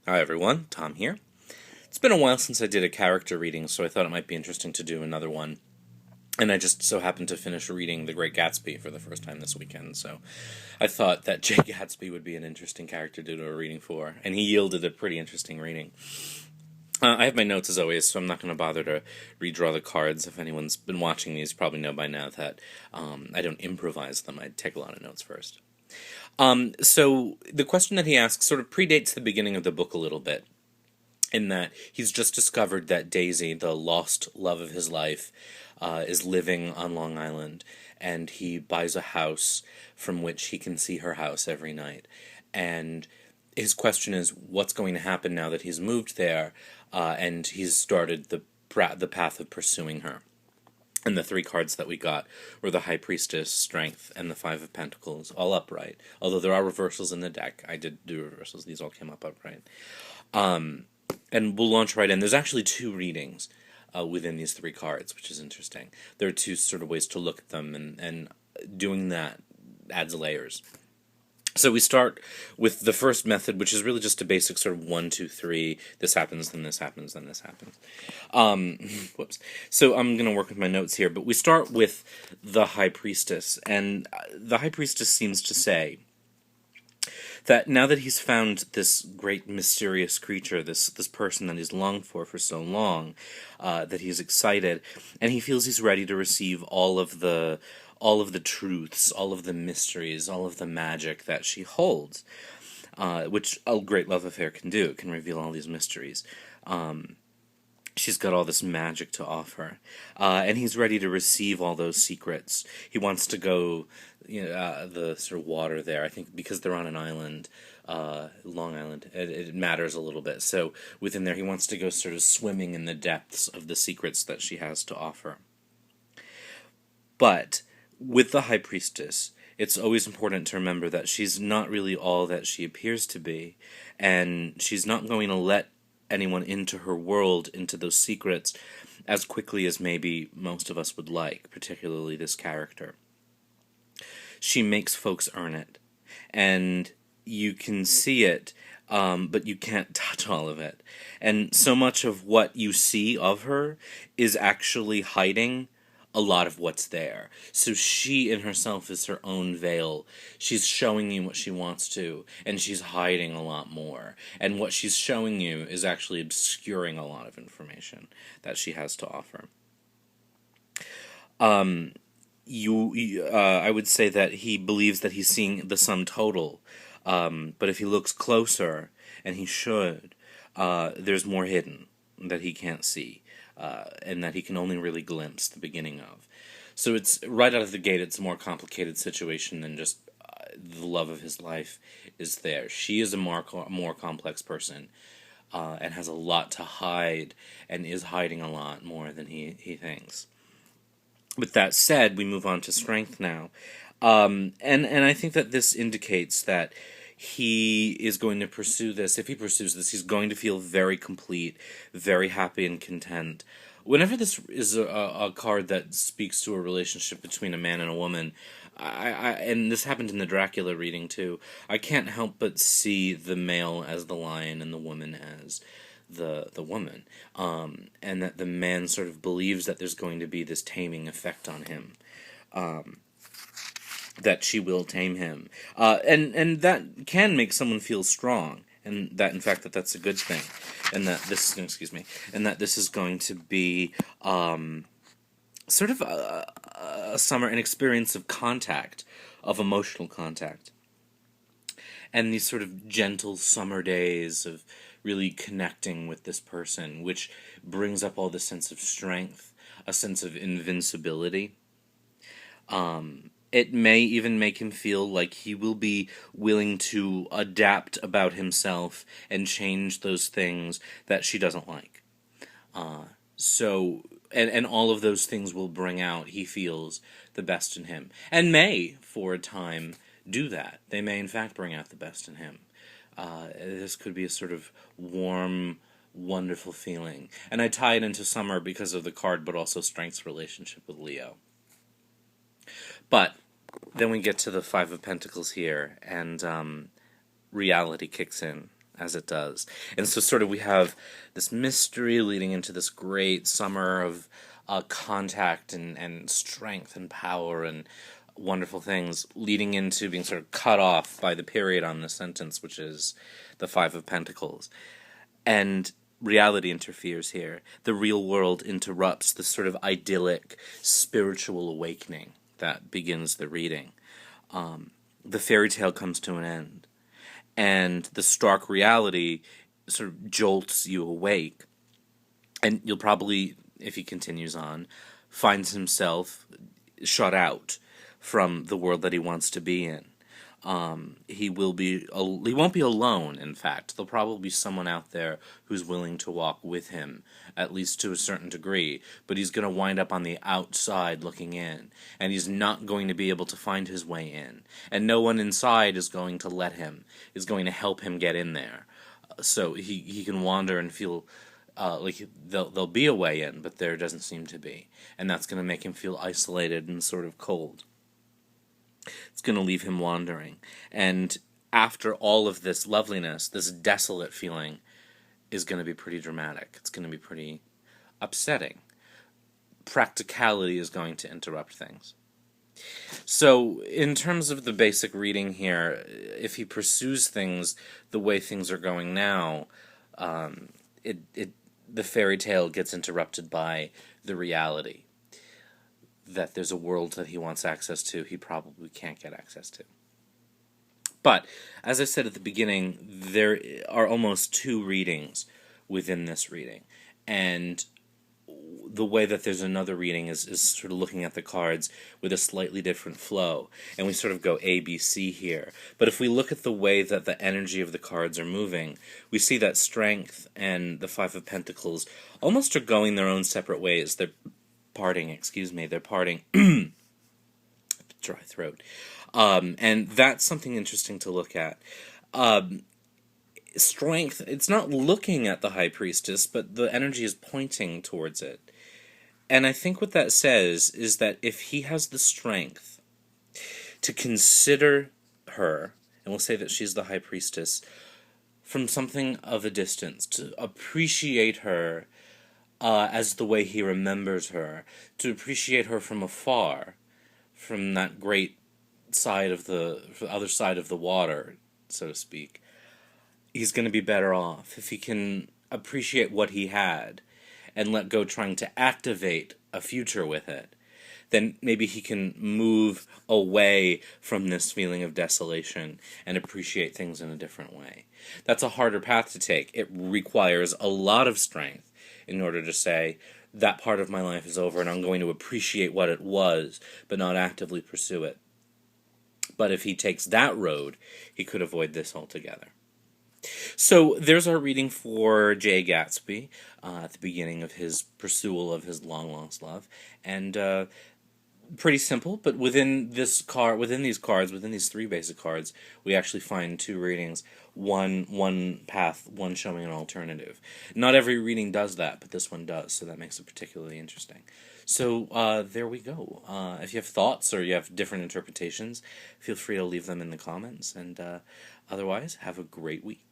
Hi everyone, Tom here. It's been a while since I did a character reading, so I thought it might be interesting to do another one. And I just so happened to finish reading The Great Gatsby for the first time this weekend, so I thought that Jay Gatsby would be an interesting character to do a reading for, and he yielded a pretty interesting reading. I have my notes as always, so I'm not going to bother to redraw the cards. If anyone's been watching these, probably know by now that I don't improvise them. I take a lot of notes first. So the question that he asks sort of predates the beginning of the book a little bit, in that he's just discovered that Daisy, the lost love of his life, is living on Long Island, and he buys a house from which he can see her house every night. And his question is, what's going to happen now that he's moved there, and he's started the path of pursuing her. And the three cards that we got were the High Priestess, Strength, and the Five of Pentacles, all upright. Although there are reversals in the deck. I did do reversals. These all came up upright. And we'll launch right in. There's actually two readings within these three cards, which is interesting. There are two sort of ways to look at them, and doing that adds layers. So we start with the first method, which is really just a basic sort of 1, 2, 3. This happens, then this happens, then this happens. Whoops. So I'm going to work with my notes here, but we start with the High Priestess, and the High Priestess seems to say that now that he's found this great mysterious creature, this person that he's longed for so long, that he's excited, and he feels he's ready to receive all of the truths, all of the mysteries, all of the magic that she holds, which a great love affair can do. It can reveal all these mysteries. She's got all this magic to offer, and he's ready to receive all those secrets. He wants to go, the sort of water there. I think because they're on an island, Long Island, it matters a little bit. So within there, he wants to go sort of swimming in the depths of the secrets that she has to offer. But with the High Priestess, it's always important to remember that she's not really all that she appears to be, and she's not going to let anyone into her world, into those secrets, as quickly as maybe most of us would like, particularly this character. She makes folks earn it, and you can see it, but you can't touch all of it. And so much of what you see of her is actually hiding a lot of what's there. So she in herself is her own veil. She's showing you what she wants to, and she's hiding a lot more. And what she's showing you is actually obscuring a lot of information that she has to offer. I would say that he believes that he's seeing the sum total, but if he looks closer, and he should, there's more hidden that he can't see. And that he can only really glimpse the beginning of. So it's right out of the gate, it's a more complicated situation than just the love of his life is there. She is a more complex person, and has a lot to hide, and is hiding a lot more than he thinks. With that said, we move on to Strength now. And I think that this indicates that he is going to pursue this. If he pursues this, he's going to feel very complete, very happy and content. Whenever this is a card that speaks to a relationship between a man and a woman, and this happened in the Dracula reading too, I can't help but see the male as the lion and the woman as the woman, and that the man sort of believes that there's going to be this taming effect on him. That she will tame him, and that can make someone feel strong, and that in fact that's a good thing, and that this is going to be sort of a summer, an experience of contact, of emotional contact, and these sort of gentle summer days of really connecting with this person, which brings up all the sense of strength, a sense of invincibility. It may even make him feel like he will be willing to adapt about himself and change those things that she doesn't like. And all of those things will bring out, he feels, the best in him. And may, for a time, do that. They may, in fact, bring out the best in him. This could be a sort of warm, wonderful feeling. And I tie it into summer because of the card, but also Strength's relationship with Leo. But then we get to the Five of Pentacles here, and reality kicks in. as it does. And so sort of we have this mystery leading into this great summer of contact and strength and power and wonderful things, leading into being sort of cut off by the period on the sentence, which is the Five of Pentacles. And reality interferes here. The real world interrupts the sort of idyllic spiritual awakening that begins the reading. The fairy tale comes to an end, and the stark reality sort of jolts you awake. And you'll probably, if he continues on, finds himself shut out from the world that he wants to be in. He won't be alone, in fact. There'll probably be someone out there who's willing to walk with him, at least to a certain degree, but he's going to wind up on the outside looking in, and he's not going to be able to find his way in, and no one inside is going to is going to help him get in there. So he can wander and feel like there'll be a way in, but there doesn't seem to be, and that's going to make him feel isolated and sort of cold. It's going to leave him wandering. And after all of this loveliness, this desolate feeling is going to be pretty dramatic. It's going to be pretty upsetting. Practicality is going to interrupt things. So, in terms of the basic reading here, if he pursues things the way things are going now, the fairy tale gets interrupted by the reality that there's a world that he wants access to, he probably can't get access to. But, as I said at the beginning, there are almost two readings within this reading. And the way that there's another reading is sort of looking at the cards with a slightly different flow. And we sort of go A, B, C here. But if we look at the way that the energy of the cards are moving, we see that Strength and the Five of Pentacles almost are going their own separate ways. They're parting. Dry throat. And that's something interesting to look at. Strength, it's not looking at the High Priestess, but the energy is pointing towards it. And I think what that says is that if he has the strength to consider her, and we'll say that she's the High Priestess, from something of a distance, to appreciate her as the way he remembers her, to appreciate her from afar, from that great side of the other side of the water, so to speak, he's going to be better off if he can appreciate what he had and let go trying to activate a future with it. Then maybe he can move away from this feeling of desolation and appreciate things in a different way. That's a harder path to take. It requires a lot of strength in order to say, that part of my life is over and I'm going to appreciate what it was, but not actively pursue it. But if he takes that road, he could avoid this altogether. So there's our reading for Jay Gatsby at the beginning of his pursual of his long-lost love. And pretty simple, but within these three basic cards, we actually find two readings, one path, one showing an alternative. Not every reading does that, but this one does, so that makes it particularly interesting. So there we go. If you have thoughts or you have different interpretations, feel free to leave them in the comments, and otherwise, have a great week.